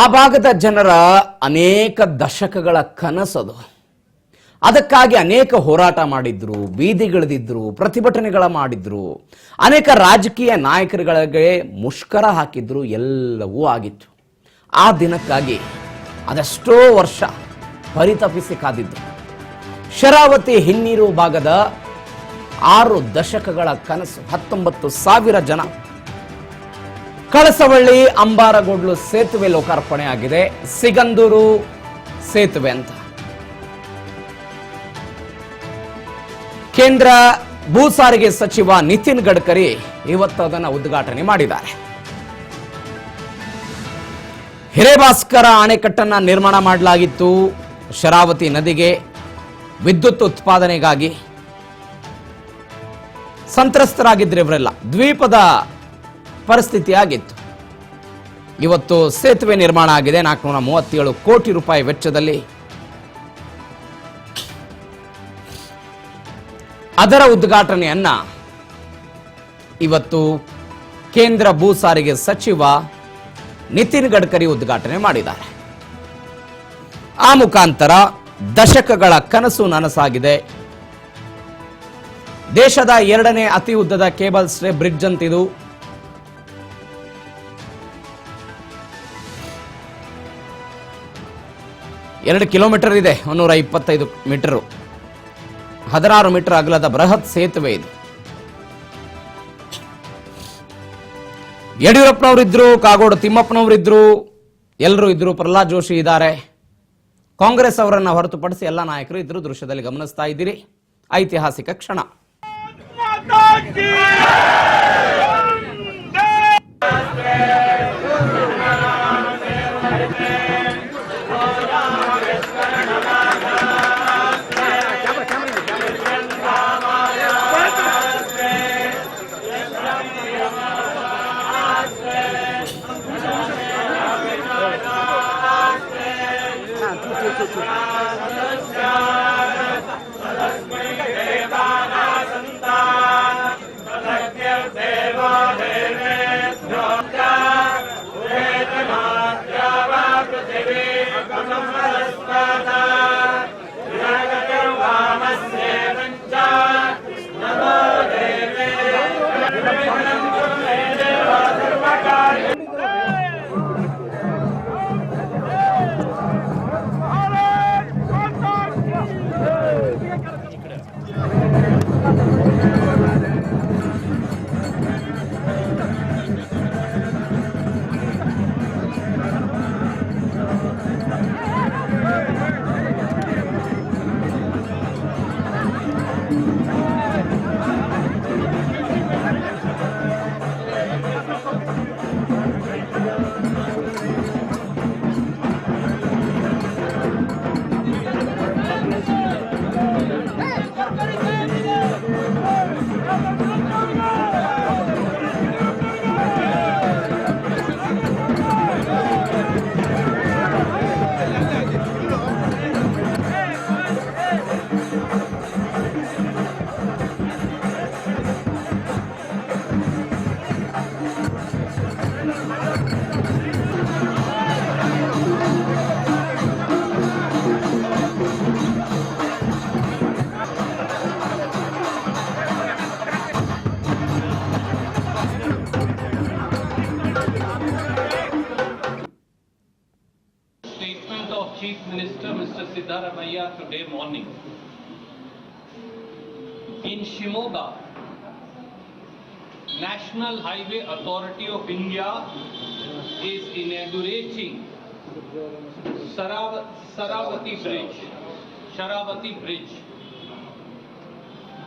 ಆ ಭಾಗದ ಜನರ ಅನೇಕ ದಶಕಗಳ ಕನಸದು. ಅದಕ್ಕಾಗಿ ಅನೇಕ ಹೋರಾಟ ಮಾಡಿದ್ರು, ಬೀದಿಗಿಳಿದಿದ್ರು, ಪ್ರತಿಭಟನೆಗಳ ಮಾಡಿದ್ರು, ಅನೇಕ ರಾಜಕೀಯ ನಾಯಕರುಗಳಿಗೆ ಮುಷ್ಕರ ಹಾಕಿದ್ರು, ಎಲ್ಲವೂ ಆಗಿತ್ತು. ಆ ದಿನಕ್ಕಾಗಿ ಅದೆಷ್ಟೋ ವರ್ಷ ಪರಿತಪಿಸಿ ಕಾದಿದ್ರು. ಶರಾವತಿ ಹಿನ್ನೀರು ಭಾಗದ 6 ದಶಕಗಳ ಕನಸು, 19,000 ಜನ. ಕಳಸವಳ್ಳಿ ಅಂಬಾರಗೋಡ್ಲು ಸೇತುವೆ ಲೋಕಾರ್ಪಣೆ ಆಗಿದೆ. ಸಿಗಂದೂರು ಸೇತುವೆ ಅಂತ ಕೇಂದ್ರ ಭೂ ಸಾರಿಗೆ ಸಚಿವ ನಿತಿನ್ ಗಡ್ಕರಿ ಇವತ್ತು ಅದನ್ನು ಉದ್ಘಾಟನೆ ಮಾಡಿದ್ದಾರೆ. ಹಿರೇಭಾಸ್ಕರ ಅಣೆಕಟ್ಟನ್ನು ನಿರ್ಮಾಣ ಮಾಡಲಾಗಿತ್ತು. ಶರಾವತಿ ನದಿಗೆ ವಿದ್ಯುತ್ ಉತ್ಪಾದನೆಗಾಗಿ ಸಂತ್ರಸ್ತರಾಗಿದ್ದರು ಇವರೆಲ್ಲ. ದ್ವೀಪದ ಪರಿಸ್ಥಿತಿ ಆಗಿತ್ತು. ಇವತ್ತು ಸೇತುವೆ ನಿರ್ಮಾಣ ಆಗಿದೆ. 437 ಕೋಟಿ ರೂಪಾಯಿ ವೆಚ್ಚದಲ್ಲಿ. ಅದರ ಉದ್ಘಾಟನೆಯನ್ನ ಇವತ್ತು ಕೇಂದ್ರ ಭೂ ಸಾರಿಗೆ ಸಚಿವ ನಿತಿನ್ ಗಡ್ಕರಿ ಉದ್ಘಾಟನೆ ಮಾಡಿದ್ದಾರೆ. ಆ ಮುಖಾಂತರ ದಶಕಗಳ ಕನಸು ನನಸಾಗಿದೆ. ದೇಶದ 2ನೇ ಅತಿ ಉದ್ದದ ಕೇಬಲ್ ಸ್ಟೇ ಬ್ರಿಡ್ಜ್ ಅಂತಿದು. ಎರಡು ಕಿಲೋಮೀಟರ್ ಇದೆ, 125 ಮೀಟರು, 16 ಮೀಟರ್ ಅಗಲದ ಬೃಹತ್ ಸೇತುವೆ ಇದು. ಯಡಿಯೂರಪ್ಪನವರಿದ್ರು, ಕಾಗೋಡು ತಿಮ್ಮಪ್ಪನವರಿದ್ರು, ಎಲ್ಲರೂ ಇದ್ರು. ಪ್ರಹ್ಲಾದ್ ಜೋಶಿ ಇದ್ದಾರೆ. ಕಾಂಗ್ರೆಸ್ ಅವರನ್ನು ಹೊರತುಪಡಿಸಿ ಎಲ್ಲ ನಾಯಕರು ಇದ್ರು. ದೃಶ್ಯದಲ್ಲಿ ಗಮನಿಸ್ತಾ ಇದ್ದೀರಿ. ಐತಿಹಾಸಿಕ ಕ್ಷಣ. Chief Minister Mr. Siddaramaiah today morning. In Shimoga, National Highway Authority of India is inaugurating Sharavati Bridge.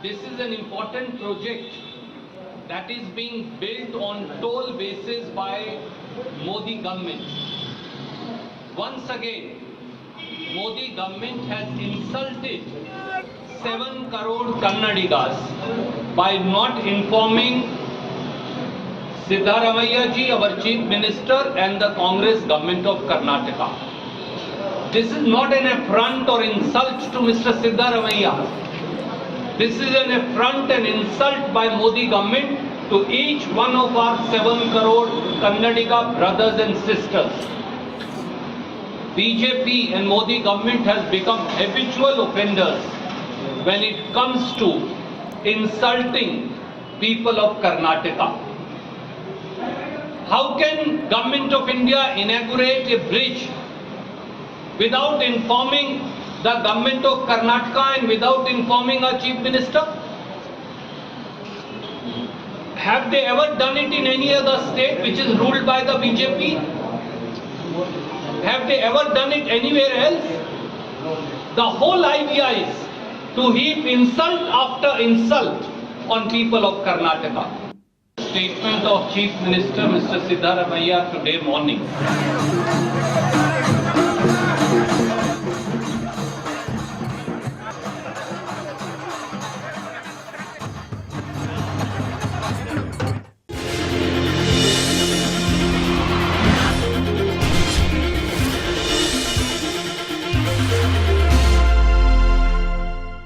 This is an important project that is being built on toll basis by Modi government. Once again, Modi government has insulted 7 crore Kannadigas by not informing Siddaramaiah ji, our Chief Minister, and the Congress government of Karnataka. This is not an affront or insult to Mr. Siddaramaiah. This is an affront and insult by Modi government to each one of our 7 crore Kannadiga brothers and sisters. BJP and Modi government has become habitual offenders when it comes to insulting people of Karnataka. How can Government of India inaugurate a bridge without informing the Government of Karnataka and without informing our Chief Minister? Have they ever done it in any other state which is ruled by the BJP? Have they ever done it anywhere else? The whole idea is to heap insult after insult on people of Karnataka. Statement of Chief Minister Mr. Siddaramaiah today morning